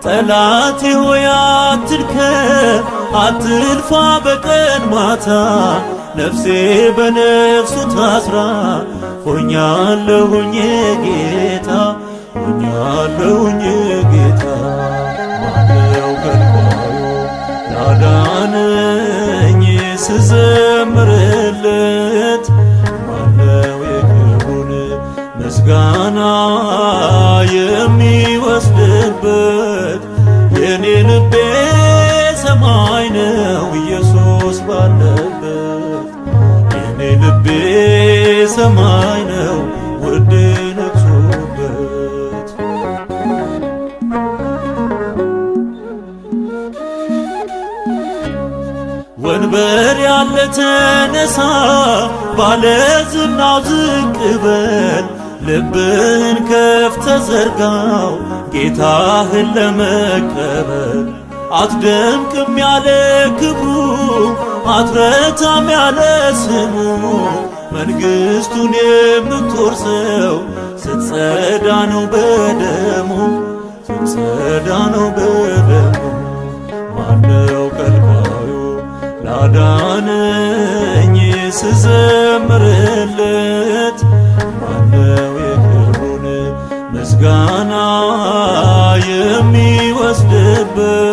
ጠላቴ ሆይ አትድከም አትልፋ በቀን ማታ ነፍሴ በነፍሱ ታስራ ሆኛለሁኝ ጌታ ሆኛለሁኝ ጌታ ማነው ከልካዩ ያዳነኝ ስዘምርለት ማነው የክብሩን ምስጋና የሚወስድበት የኔ ልቤ ሰማይ ነው ኢየሱስ ባለበት የኔ ልቤ ሰማይ ነው ውዴ ነግሶበት ወንበር ያለ ተነሳ ባለዝናው ዝቅ በል ልብህን ከፍተ ዘርጋው ጌታህን ለመቀበል አትደምቅም ያለ ክብሩ አትረታም ያለ ስሙ መንግሥቱን የምትወርሰው ስትጸዳ ነው በደሙ ስትጸዳ ነው በደሙ ማነው ከልካዩ ላዳነኝ ስዘምርለት ማነው የክብሩን ምስጋና የሚወስድበት